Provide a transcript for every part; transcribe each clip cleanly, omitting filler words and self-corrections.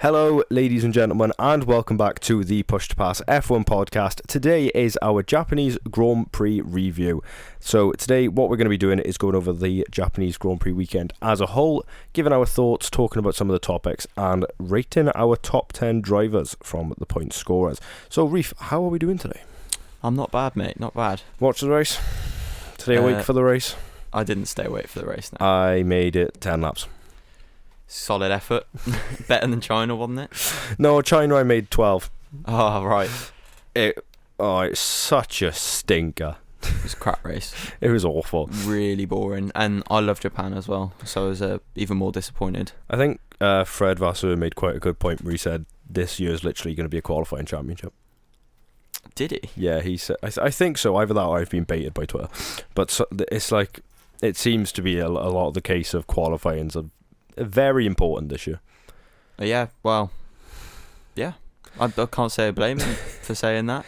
Hello, ladies and gentlemen, and welcome back to the Push to Pass F1 podcast. Today is our Japanese Grand Prix review. So today, what we're going to be doing is going over the Japanese Grand Prix weekend as a whole, giving our thoughts, talking about some of the topics, and rating our top 10 drivers from the point scorers. So, Reef, how are we doing today? I'm not bad, mate, not bad. Watch the race? Today awake for the race? I didn't stay awake for the race, no. I made it 10 laps. Solid effort. Better than China, wasn't it? No, China I made 12. Oh, right. It's such a stinker. It was a crap race. It was awful. Really boring. And I love Japan as well, so I was even more disappointed. I think Fred Vasseur made quite a good point where he said this year's literally going to be a qualifying championship. Did he? Yeah, he said. I think so. Either that or I've been baited by Twitter. But so, it's like, it seems to be a lot of the case of qualifyings are very important this year. Yeah, well, yeah. I can't say I blame him for saying that.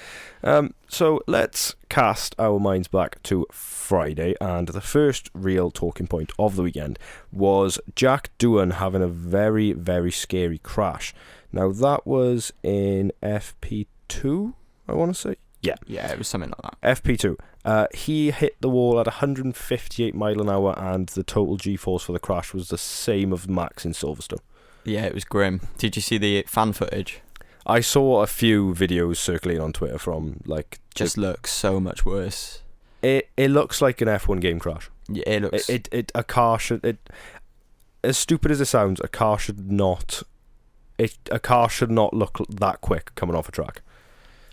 So let's cast our minds back to Friday, and the first real talking point of the weekend was Jack Doohan having a very, very scary crash. Now that was in FP2, I want to say. Yeah, it was something like that. FP2. He hit the wall at 158 mile an hour, and the total G-force for the crash was the same of Max in Silverstone. Yeah, it was grim. Did you see the fan footage? I saw a few videos circulating on Twitter from like. Just looks so much worse. It looks like an F1 game crash. Yeah, it looks. A car should. As stupid as it sounds, a car should not. A car should not look that quick coming off a track.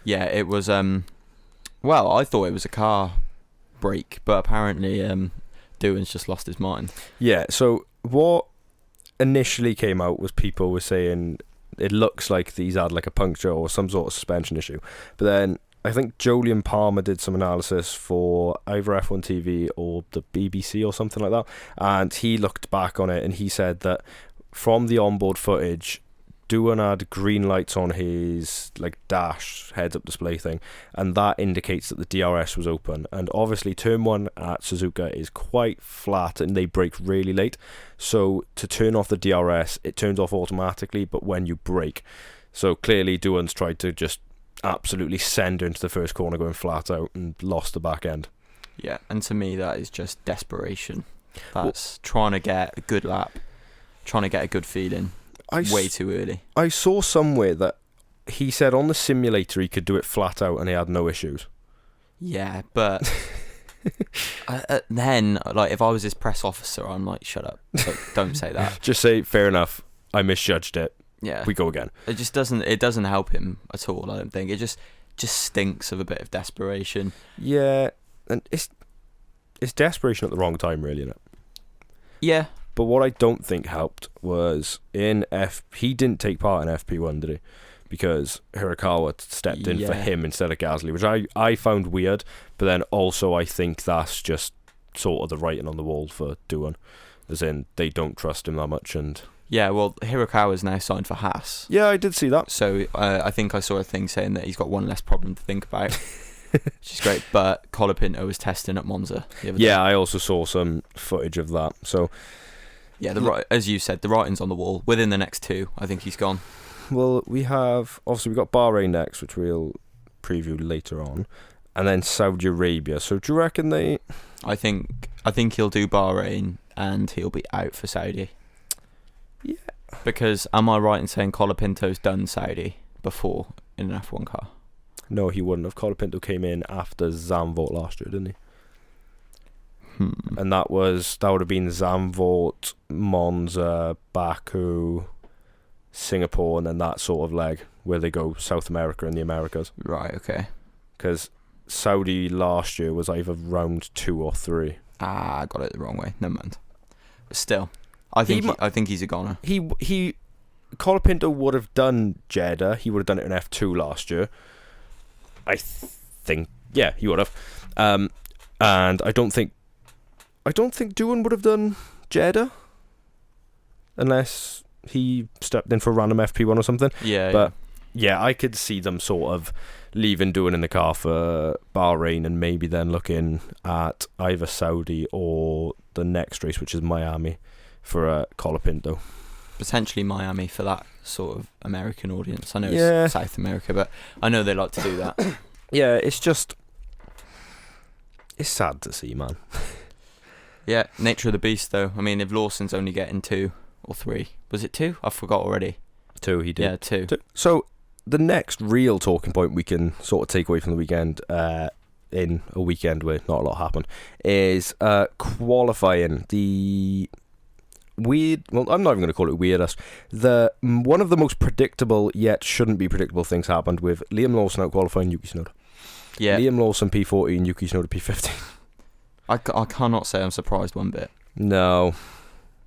Yeah, it was. Well, I thought it was a car brake, but apparently, Doohan's just lost his mind. Yeah. So what initially came out was people were saying it looks like he's had like a puncture or some sort of suspension issue, but then I think Jolyon Palmer did some analysis for either F1 TV or the BBC or something like that, and he looked back on it and he said that from the onboard footage, Doohan had green lights on his like dash heads-up display thing, and that indicates that the DRS was open. And obviously turn 1 at Suzuka is quite flat and they brake really late, so to turn off the DRS it turns off automatically but when you brake. So clearly Doohan's tried to just absolutely send her into the first corner going flat out and lost the back end. Yeah, and to me that is just desperation. That's trying to get a good lap, trying to get a good feeling. Way too early. I saw somewhere that he said on the simulator he could do it flat out and he had no issues. Yeah, but then, like, if I was his press officer, I'm like, shut up. Like, don't say that. Just say, fair enough, I misjudged it. Yeah. We go again. It just doesn't help him at all, I don't think. It just stinks of a bit of desperation. Yeah, and it's desperation at the wrong time, really, isn't it? Yeah. But what I don't think helped was he didn't take part in FP1, did he? Because Hirakawa stepped in for him instead of Gasly, which I found weird. But then also I think that's just sort of the writing on the wall for Doohan, as in they don't trust him that much. And yeah, well, Hirakawa's now signed for Haas. Yeah, I did see that. So I think I saw a thing saying that he's got one less problem to think about, which is great. But Colapinto was testing at Monza the other day. Yeah, I also saw some footage of that. So. Yeah, as you said, the writing's on the wall. Within the next 2, I think he's gone. Well, we got Bahrain next, which we'll preview later on, and then Saudi Arabia. So do you reckon I think he'll do Bahrain and he'll be out for Saudi. Yeah. Because am I right in saying Colapinto's done Saudi before in an F1 car? No, he wouldn't have. Colapinto came in after Zandvoort last year, didn't he? And that would have been Zandvoort, Monza, Baku, Singapore, and then that sort of leg where they go South America and the Americas. Right, okay. Because Saudi last year was either round 2 or 3. Ah, I got it the wrong way. Never mind. But still, I think he's a goner. Colapinto would have done Jeddah. He would have done it in F2 last year. I think, yeah, he would have. And I don't think Doohan would have done Jeddah unless he stepped in for a random FP1 or something. Yeah. But yeah, I could see them sort of leaving Doohan in the car for Bahrain and maybe then looking at either Saudi or the next race, which is Miami, for Colapinto. Potentially Miami for that sort of American audience. I know Yeah. it's South America, but I know they like to do that. Yeah, it's sad to see, man. Yeah, nature of the beast, though. I mean, if Lawson's only getting 2 or 3, was it 2? I forgot already. 2, he did. Yeah, 2. So the next real talking point we can sort of take away from the weekend, in a weekend where not a lot happened, is qualifying. The weird, well, I'm not even going to call it weirdest. One of the most predictable yet shouldn't be predictable things happened with Liam Lawson out qualifying Yuki Tsunoda. Yeah. Liam Lawson P14, Yuki Tsunoda P15. I cannot say I'm surprised one bit. No.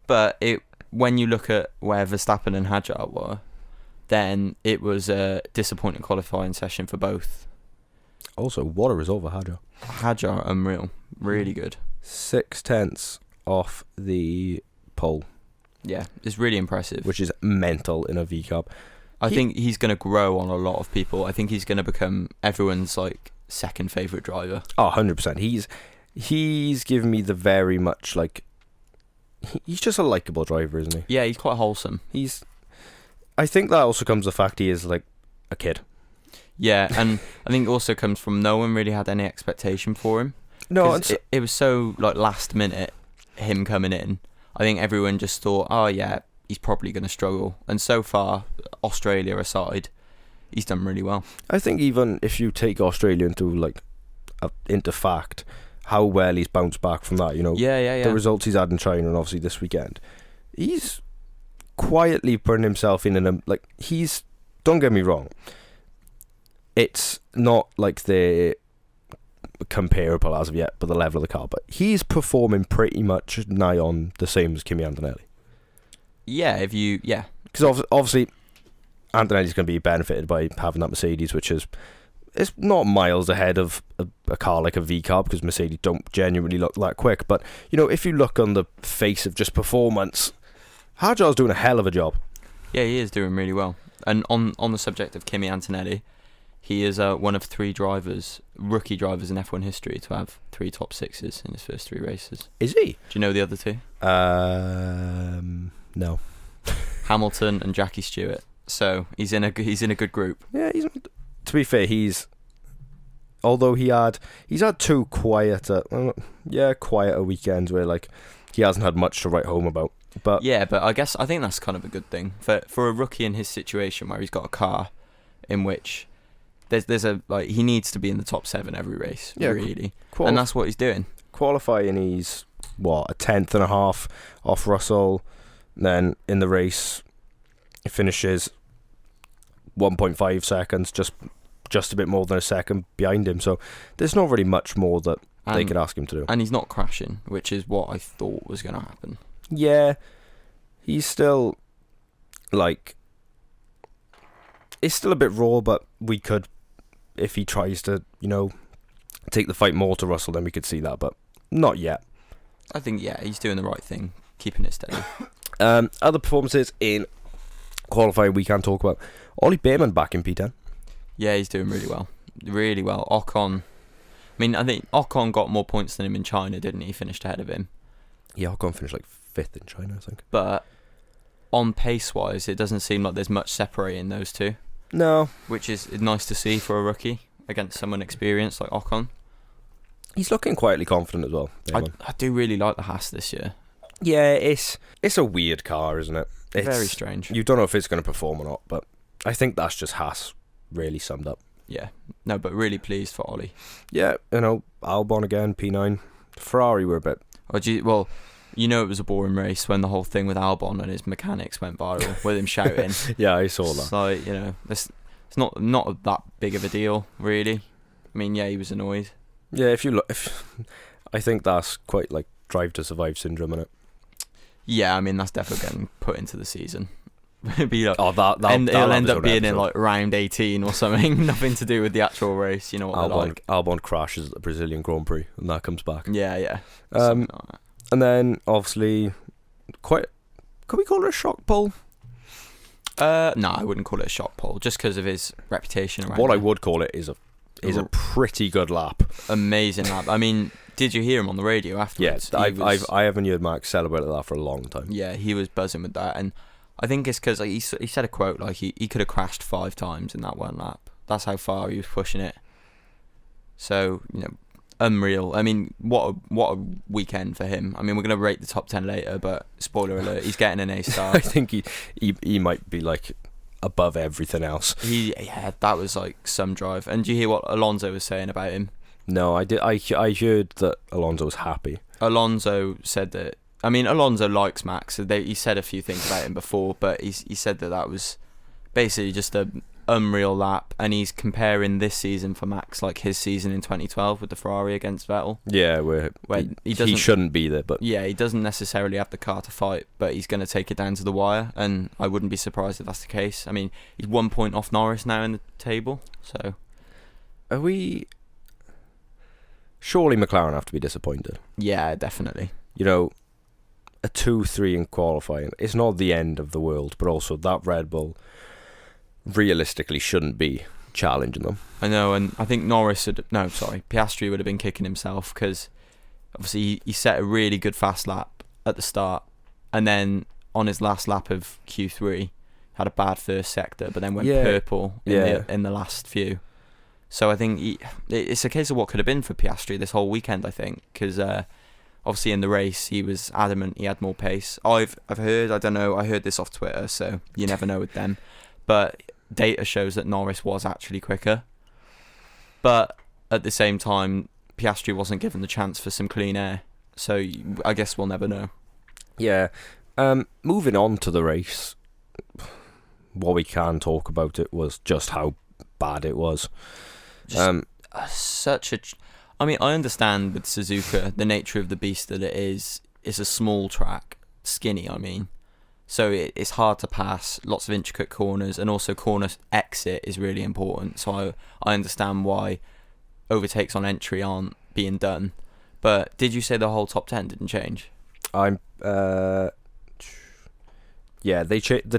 But when you look at where Verstappen and Hadjar were, then it was a disappointing qualifying session for both. Also, what a result for Hadjar. Hadjar, unreal. Really good. 0.6 off the pole. Yeah, it's really impressive. Which is mental in a V-Cup. I think he's going to grow on a lot of people. I think he's going to become everyone's like second favourite driver. Oh, 100%. He's given me the very much like... He's just a likeable driver, isn't he? Yeah, he's quite wholesome. I think that also comes the fact he is like a kid. Yeah, and I think it also comes from no one really had any expectation for him. No, it was so like last minute, him coming in. I think everyone just thought, oh yeah, he's probably going to struggle. And so far, Australia aside, he's done really well. I think even if you take Australia into fact, how well he's bounced back from that, Yeah. The results he's had in China and obviously this weekend, he's quietly putting himself in he's, don't get me wrong, it's not like they're comparable as of yet, but the level of the car, but he's performing pretty much nigh on the same as Kimi Antonelli. Yeah, because obviously Antonelli's going to be benefited by having that Mercedes, which is, it's not miles ahead of a car like a V-Car, because Mercedes don't genuinely look that quick, but if you look on the face of just performance, Hadjar's doing a hell of a job. Yeah, he is doing really well. And on the subject of Kimi Antonelli, he is one of 3 rookie drivers in F1 history to have 3 top 6s in his first 3 races. Is he? Do you know the other 2? No. Hamilton and Jackie Stewart. So he's in a good group. Yeah, to be fair, although he's had 2 quieter weekends where he hasn't had much to write home about. But yeah, but I think that's kind of a good thing for a rookie in his situation where he's got a car in which there's he needs to be in the top 7 every race, really, and that's what he's doing. Qualifying, he's a 10.5 off Russell. Then in the race, he finishes 1.5 seconds, just a bit more than a second behind him. So there's not really much more that they could ask him to do. And he's not crashing, which is what I thought was going to happen. Yeah, he's still it's still a bit raw, but we could, if he tries to, take the fight more to Russell, then we could see that, but not yet. I think, he's doing the right thing, keeping it steady. Other performances in qualifying we can talk about. Ollie Bearman back in P10. Yeah, he's doing really well. Really well. Ocon, I think Ocon got more points than him in China, didn't he? He finished ahead of him. Yeah, Ocon finished 5th in China, I think. But on pace-wise, it doesn't seem like there's much separating those 2. No. Which is nice to see for a rookie against someone experienced like Ocon. He's looking quietly confident as well. I do really like the Haas this year. Yeah, it's a weird car, isn't it? It's very strange. You don't know if it's going to perform or not, but I think that's just Haas really summed up. Yeah. No, but really pleased for Ollie. Yeah, Albon again, P9. Ferrari were a bit... it was a boring race when the whole thing with Albon and his mechanics went viral with him shouting. Yeah, I saw that. So, it's not that big of a deal, really. He was annoyed. Yeah, I think that's quite Drive to Survive syndrome, innit? Yeah, that's definitely getting put into the season. It'll be it'll end up being in round 18 or something. Nothing to do with the actual race. You know what they're like. Albon crashes at the Brazilian Grand Prix and that comes back. Yeah. And then obviously, could we call it a shock poll? No, I wouldn't call it a shock poll just because of his reputation around. What I would call it is a pretty good lap. Amazing lap. Did you hear him on the radio afterwards? Yeah, I haven't heard Max celebrate that for a long time. Yeah, he was buzzing with that, and I think it's because he said a quote like he could have crashed 5 times in that one lap. That's how far he was pushing it. So, unreal. I mean, what a weekend for him. I mean, we're going to rate the top 10 later, but spoiler alert, he's getting an A-star. I think he might be like above everything else. That was like some drive. And do you hear what Alonso was saying about him? No, I did. I heard that Alonso was happy. Alonso said that. I mean, Alonso likes Max. So he said a few things about him before, but he said that was basically just a unreal lap, and he's comparing this season for Max like his season in 2012 with the Ferrari against Vettel. Yeah, where he shouldn't be there, but yeah, he doesn't necessarily have the car to fight, but he's going to take it down to the wire, and I wouldn't be surprised if that's the case. I mean, he's 1 point off Norris now in the table, so are we? Surely McLaren have to be disappointed. Yeah, definitely. A 2-3 in qualifying, it's not the end of the world, but also that Red Bull realistically shouldn't be challenging them. I know, and I think Piastri would have been kicking himself, because obviously he set a really good fast lap at the start, and then on his last lap of Q3 had a bad first sector, but then went purple in the last few. So I think it's a case of what could have been for Piastri this whole weekend, I think, because obviously in the race he was adamant he had more pace. I've heard, I don't know, I heard this off Twitter, so you never know with them, but data shows that Norris was actually quicker. But at the same time, Piastri wasn't given the chance for some clean air, so I guess we'll never know. Yeah. Moving on to the race, what we can talk about it was just how bad it was. I understand with Suzuka the nature of the beast that it is. It's a small track, skinny, so it's hard to pass, lots of intricate corners, and also corner exit is really important. So I understand why overtakes on entry aren't being done. But did you say the whole top 10 didn't change? The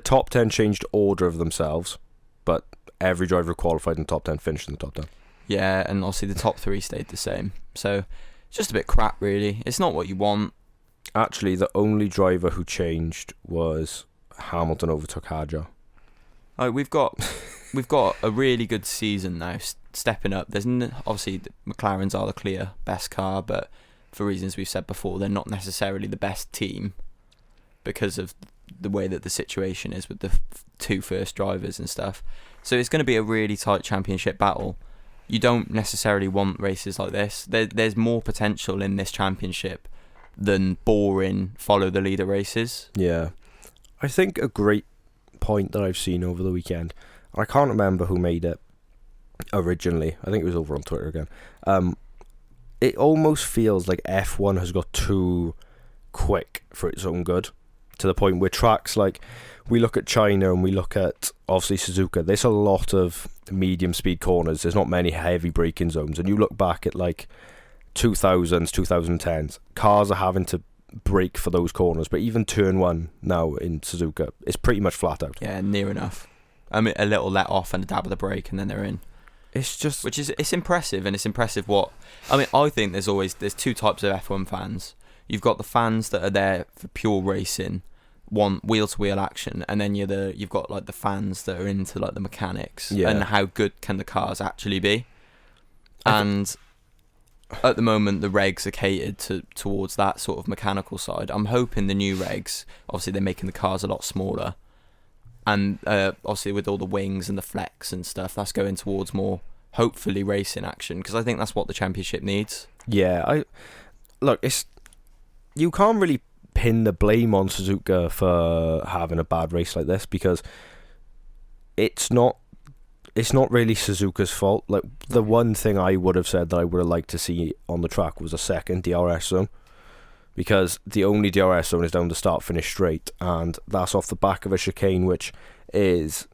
top 10 changed order of themselves, but every driver qualified in the top 10 finished in the top 10. Yeah, and obviously the top 3 stayed the same. So it's just a bit crap, really. It's not what you want. Actually, the only driver who changed was Hamilton overtook Hadjar. We've got a really good season now, stepping up. Obviously, the McLarens are the clear best car, but for reasons we've said before, they're not necessarily the best team because of the way that the situation is with the 2 first drivers and stuff. So it's going to be a really tight championship battle. You don't necessarily want races like this. There's more potential in this championship than boring follow the leader races. Yeah. I think a great point that I've seen over the weekend, I can't remember who made it originally, I think it was over on Twitter again, it almost feels like F1 has got too quick for its own good, to the point where tracks like, we look at China and we look at obviously Suzuka, there's a lot of medium speed corners, there's not many heavy braking zones, and you look back at like 2000s, 2010s, cars are having to brake for those corners, but even turn 1 now in Suzuka is pretty much flat out. Yeah, near enough. I mean, a little let off and a dab of the brake and then they're in. It's just... It's impressive, and it's impressive what... I think there's 2 types of F1 fans. You've got the fans that are there for pure racing, want wheel-to-wheel action, and then you've got like the fans that are into like the mechanics and how good can the cars actually be. And at the moment, the regs are catered towards that sort of mechanical side. I'm hoping the new regs, obviously they're making the cars a lot smaller, and obviously with all the wings and the flex and stuff, that's going towards more, hopefully, racing action, because I think that's what the championship needs. Yeah, you can't really pin the blame on Suzuka for having a bad race like this, because it's not really Suzuka's fault. Like, the one thing I would have said that I would have liked to see on the track was a second DRS zone, because the only DRS zone is down the start-finish straight, and that's off the back of a chicane, which is,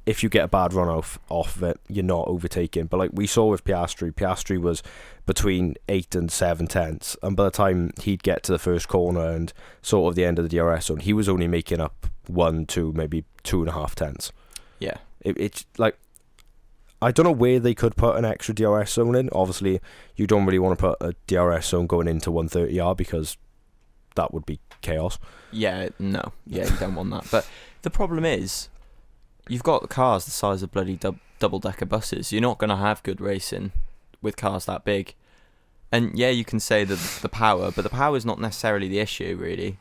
if you get a bad run off of it, you're not overtaking. But like we saw with Piastri was between 8 and 7 tenths, and by the time he'd get to the first corner and sort of the end of the DRS zone, he was only making up 1, 2, maybe 2.5 tenths. Yeah. It's like, I don't know where they could put an extra DRS zone in. Obviously, you don't really want to put a DRS zone going into 130R, because that would be chaos. Yeah, no. Yeah, you don't want that. But the problem is, you've got cars the size of bloody double-decker buses. You're not going to have good racing with cars that big. And yeah, you can say the power, but the power is not necessarily the issue, really.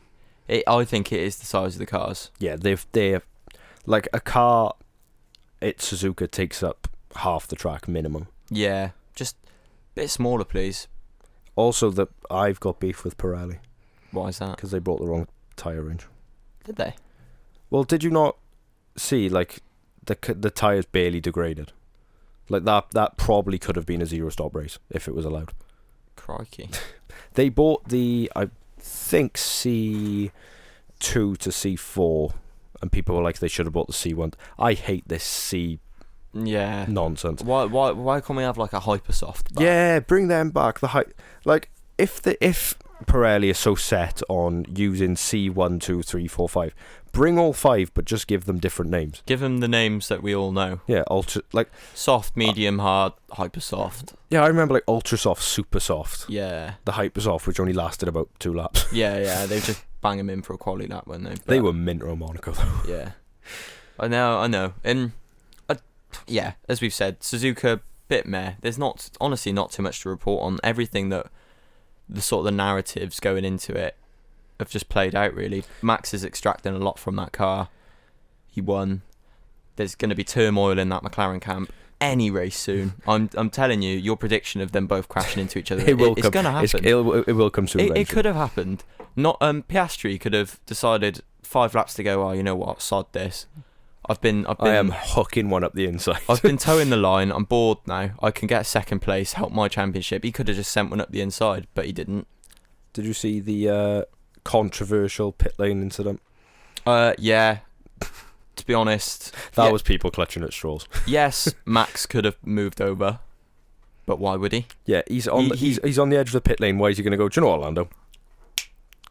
I think it is the size of the cars. Yeah, they've like a car at Suzuka takes up half the track minimum. Yeah, just a bit smaller, please. Also, I've got beef with Pirelli. Why is that? Because they brought the wrong tyre range. Did they? Well, did you not see, like, the tyres barely degraded? Like, that probably could have been a zero-stop race, if it was allowed. Crikey. They bought the, I think, C2 to C4, and people were like, they should have bought the C1. I hate this C nonsense. Why can't we have, like, a Hypersoft back? Yeah, bring them back. Like, if Pirelli is so set on using C1, 2, 3, 4, 5, bring all 5, but just give them different names. Give them the names that we all know. Yeah, soft, medium, hard, hyper soft. Yeah, I remember like ultra soft, super soft. Yeah. The hyper soft, which only lasted about 2 laps. Yeah, they just bang them in for a quality lap, weren't they? But they were mint on Monaco though. Yeah, I know. And yeah, as we've said, Suzuka bit meh. There's honestly not too much to report on. Everything that the sort of the narratives going into it have just played out, really. Max is extracting a lot from that car. He won. There's going to be turmoil in that McLaren camp any race soon. I'm telling you, your prediction of them both crashing into each other, it's going to happen. It will come soon. It could have happened. Not Piastri could have decided 5 laps to go, oh, you know what, sod this. I am hooking one up the inside. I've been towing the line. I'm bored now. I can get second place, help my championship. He could have just sent one up the inside, but he didn't. Did you see the controversial pit lane incident? Yeah. To be honest, that was people clutching at straws. Yes, Max could have moved over, but why would he? Yeah, he's on the edge of the pit lane. Why is he going to go? Do you know, Orlando?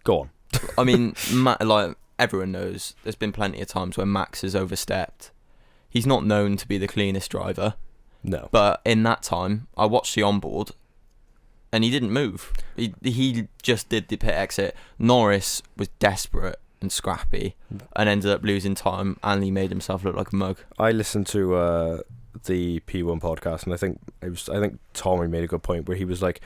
Go on. I mean, like everyone knows, there's been plenty of times where Max has overstepped. He's not known to be the cleanest driver. No. But in that time, I watched the onboard, and he didn't move. He just did the pit exit. Norris was desperate and scrappy and ended up losing time, and he made himself look like a mug. I listened to the P1 podcast, and I think Tommy made a good point where he was like,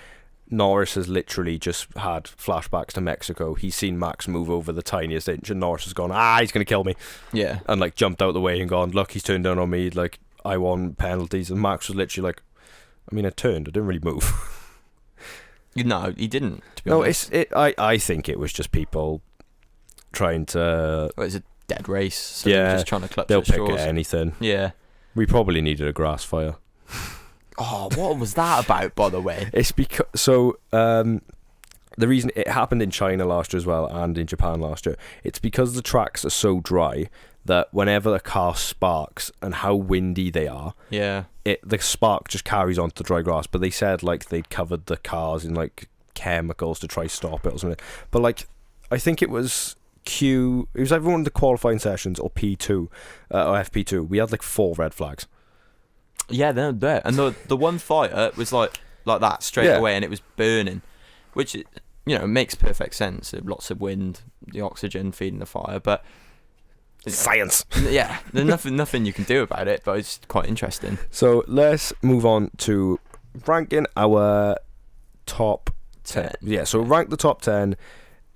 Norris has literally just had flashbacks to Mexico. He's seen Max move over the tiniest inch, and Norris has gone, he's going to kill me. Yeah. And like jumped out the way and gone, look, he's turned down on me, like I won penalties. And Max was literally like, I mean, I didn't really move. No, he didn't, to be honest. I think it was just people trying to... Well, it's a dead race, so they're just trying to clutch they'll at pick straws. at anything. Yeah. We probably needed a grass fire. Oh, what was that about, by the way? It's because... So, the reason it happened in China last year as well, and in Japan last year, it's because the tracks are so dry that whenever a car sparks and how windy they are, the spark just carries onto the dry grass. But they said like they'd covered the cars in like chemicals to try stop it or something. But like, I think it was it was either one of the qualifying sessions or P2 or FP2. We had like 4 red flags. Yeah, they're there, and the one fire was like that straight away, and it was burning, which makes perfect sense. Lots of wind, the oxygen feeding the fire, but science. Yeah, there's nothing you can do about it, but it's quite interesting. So let's move on to ranking our top 10. Yeah, so rank the top 10.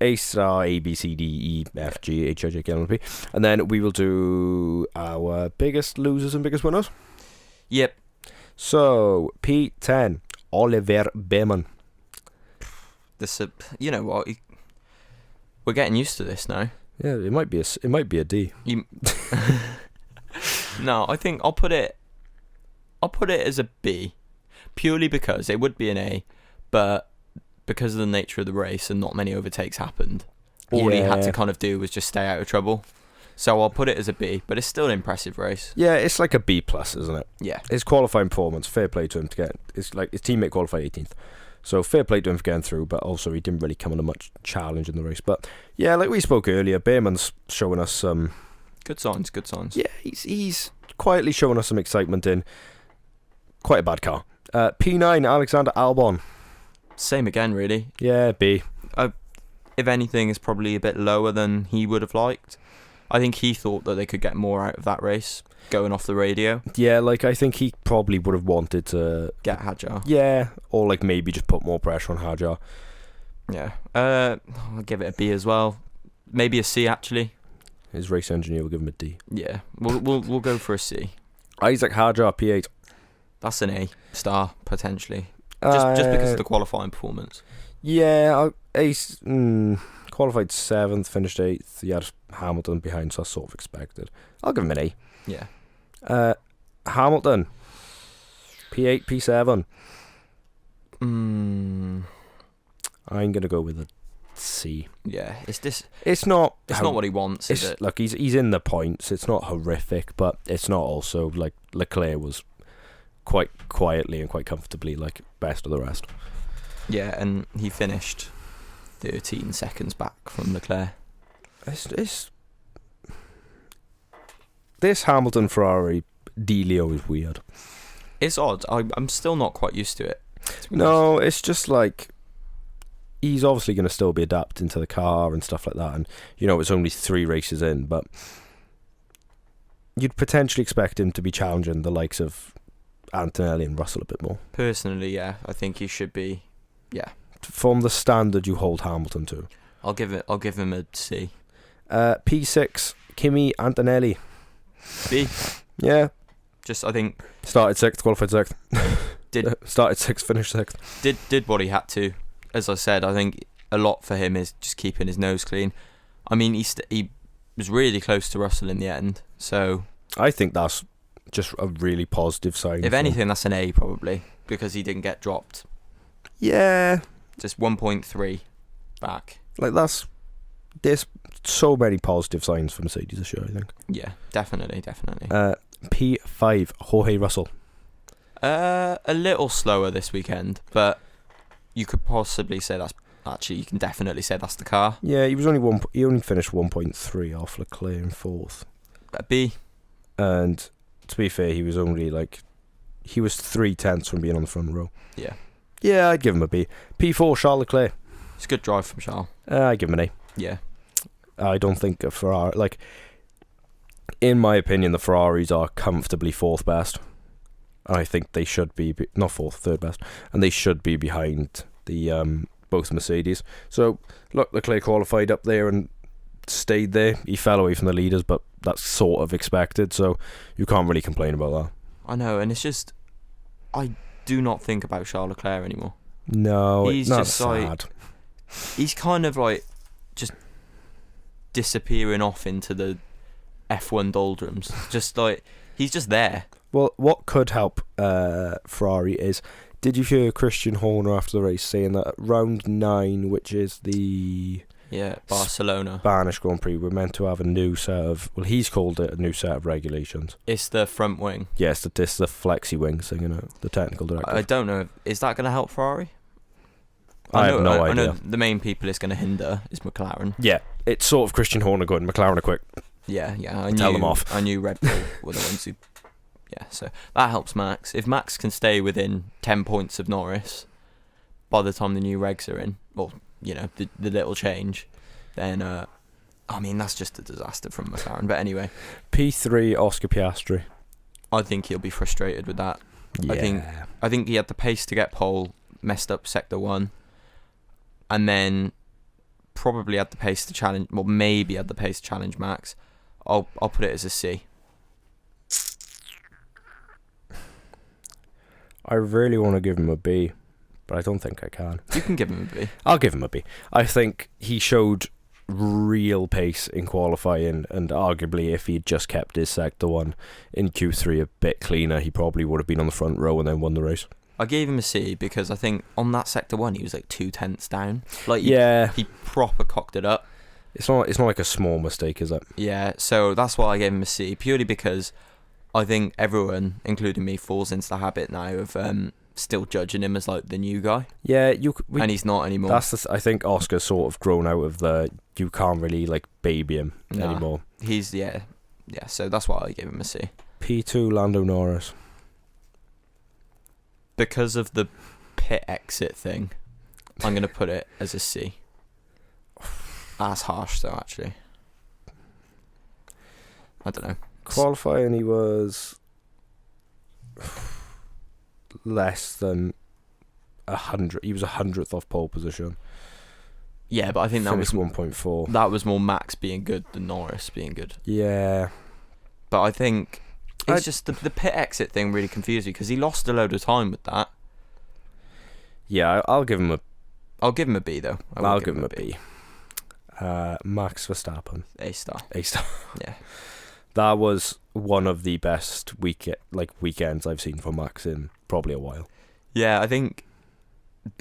A star, A, B, C, D, E, F, G, H, I, J, K, L, M, P, and then we will do our biggest losers and biggest winners. Yep. So P10, Oliver Behrman. This, you know what? We're getting used to this now. Yeah, it might be a D. No, I think I'll put it as a B, purely because it would be an A, but because of the nature of the race and not many overtakes happened, all he had to kind of do was just stay out of trouble. So I'll put it as a B, but it's still an impressive race. Yeah, it's like a B plus, isn't it? Yeah. His qualifying performance, fair play to him to get. It's like his teammate qualified 18th, so fair play to him for getting through. But also he didn't really come under much challenge in the race. But yeah, like we spoke earlier, Behrman's showing us some good signs. Yeah, he's quietly showing us some excitement in quite a bad car. P9, Alexander Albon. Same again, really. Yeah, B. if anything, is probably a bit lower than he would have liked. I think he thought that they could get more out of that race going off the radio. Yeah, like I think he probably would have wanted to get Hadjar. Yeah, or like maybe just put more pressure on Hadjar. Yeah. I'll give it a B as well. Maybe a C actually. His race engineer will give him a D. Yeah, we'll go for a C. Isaac Hadjar, P8. That's an A star potentially. Just because of the qualifying performance. Yeah, Ace qualified 7th, finished 8th. He had Hamilton behind, so I sort of expected. I'll give him an A. Yeah. Hamilton, P8, P7. I'm gonna go with a C. Yeah, It's not what he wants, is it? Look, he's in the points. It's not horrific, but it's not also like Leclerc was quite quietly and quite comfortably like best of the rest. Yeah, and he finished 13 seconds back from Leclerc. This Hamilton Ferrari dealio is weird. It's odd. I'm still not quite used to it. No, it's just like he's obviously going to still be adapting to the car and stuff like that, and it's only 3 races in, but you'd potentially expect him to be challenging the likes of Antonelli and Russell a bit more. Personally, yeah, I think he should be. Yeah, from the standard you hold Hamilton to. I'll give him a C. P6 Kimi Antonelli. B. Yeah. Just I think started 6th, qualified 6th. Started 6th, finished 6th. Did what he had to. As I said, I think a lot for him is just keeping his nose clean. I mean, he was really close to Russell in the end, so I think that's just a really positive sign. If anything, that's an A probably, because he didn't get dropped. Yeah. Just 1.3 back. Like there's so many positive signs for Mercedes this year, I think. Yeah, definitely. P5 Jorge Russell. A little slower this weekend, but you could possibly say you can definitely say that's the car. Yeah, he only finished 1.3 off Leclerc in 4th. A B. And to be fair, he was 3/10 from being on the front row. Yeah. Yeah, I'd give him a B. P4 Charles Leclerc. It's a good drive from Charles. I'd give him an A. Yeah. I don't think a Ferrari, in my opinion, the Ferraris are comfortably 4th best. And I think they should be not 4th, 3rd best, and they should be behind the both Mercedes. So look, Leclerc qualified up there and stayed there. He fell away from the leaders, but that's sort of expected, so you can't really complain about that. I know, and it's just I do not think about Charles Leclerc anymore. No, he's just sad. He's kind of just disappearing off into the F1 doldrums. Just he's just there. Well, what could help Ferrari is, did you hear Christian Horner after the race saying that at round 9, which is the Barcelona Spanish Grand Prix, we're meant to have a new set of, he's called it a new set of regulations. It's the front wing. Yes, the flexi wing thing, the technical directive. I don't know. Is that going to help Ferrari? I have no idea. I know the main people it's going to hinder is McLaren. Yeah, it's sort of Christian Horner going, McLaren are quick. Yeah. Tell them off. I knew Red Bull were the ones who... Yeah, so that helps Max. If Max can stay within 10 points of Norris by the time the new regs are in, the little change, then, that's just a disaster from McLaren. But anyway. P3 Oscar Piastri. I think he'll be frustrated with that. Yeah. I think he had the pace to get pole, messed up Sector 1, and then probably had the pace to challenge, maybe had the pace to challenge Max. I'll put it as a C. I really want to give him a B, but I don't think I can. You can give him a B. I'll give him a B. I think he showed real pace in qualifying, and arguably if he'd just kept his Sector 1 in Q3 a bit cleaner, he probably would have been on the front row and then won the race. I gave him a C because I think on that Sector 1 he was 2/10 down. He proper cocked it up. It's not like a small mistake, is it? Yeah, so that's why I gave him a C, purely because I think everyone, including me, falls into the habit now of still judging him as the new guy. Yeah, and he's not anymore. I think Oscar's sort of grown out of you can't really baby him anymore. He's so that's why I gave him a C. P2 Lando Norris. Because of the pit exit thing, I'm going to put it as a C. as harsh though. Actually, I don't know. Qualifying, he was less than 100. He was 100th off pole position. Yeah, but I think that was Finished 1.4. That was more Max being good than Norris being good. Yeah. But I think it's just the pit exit thing really confused me because he lost a load of time with that. Yeah, I'll give him a B though. I'll give him a B. Max Verstappen. A star. Yeah. That was one of the best weekends I've seen from Max in probably a while. Yeah, I think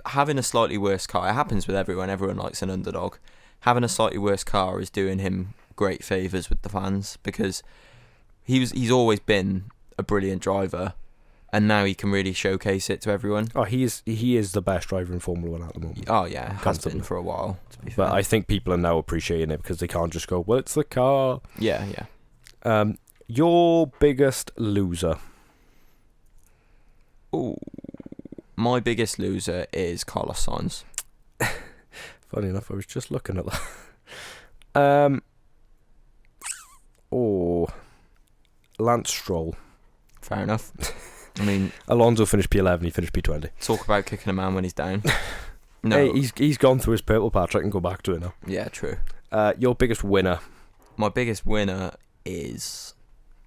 having a slightly worse car, it happens with everyone. Everyone likes an underdog. Having a slightly worse car is doing him great favours with the fans because he's always been a brilliant driver, and now he can really showcase it to everyone. Oh, he is the best driver in Formula 1 at the moment. Oh yeah, has been for a while. To be fair. But I think people are now appreciating it because they can't just go, well, it's the car. Yeah. Your biggest loser? Ooh, my biggest loser is Carlos Sainz. Funny enough, I was just looking at that. Lance Stroll. Fair enough. I mean, Alonso finished P11, he finished P20. Talk about kicking a man when he's down. No. Hey, he's gone through his purple patch. I can go back to it now. Yeah, true. Your biggest winner? My biggest winner is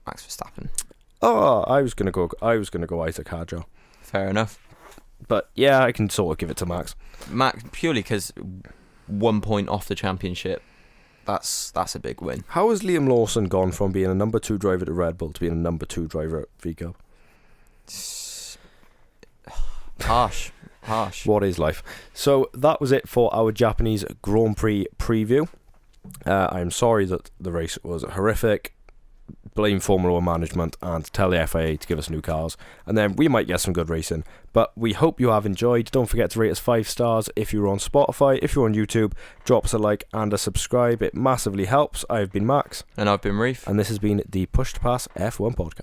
Max Verstappen. Oh, I was gonna go Isaac Hadjar. Fair enough. But yeah, I can sort of give it to Max. Max purely because 1 point off the championship. That's a big win. How has Liam Lawson gone from being a number 2 driver at Red Bull to being a number 2 driver at VCO? Harsh. What is life? So that was it for our Japanese Grand Prix preview. I'm sorry that the race was horrific. Blame Formula 1 management and tell the FIA to give us new cars, and then we might get some good racing. But we hope you have enjoyed. Don't forget to rate us 5 stars if you're on Spotify. If you're on YouTube, drop us a like and a subscribe. It massively helps. I've been Max. And I've been Reef. And this has been the Push to Pass F1 podcast.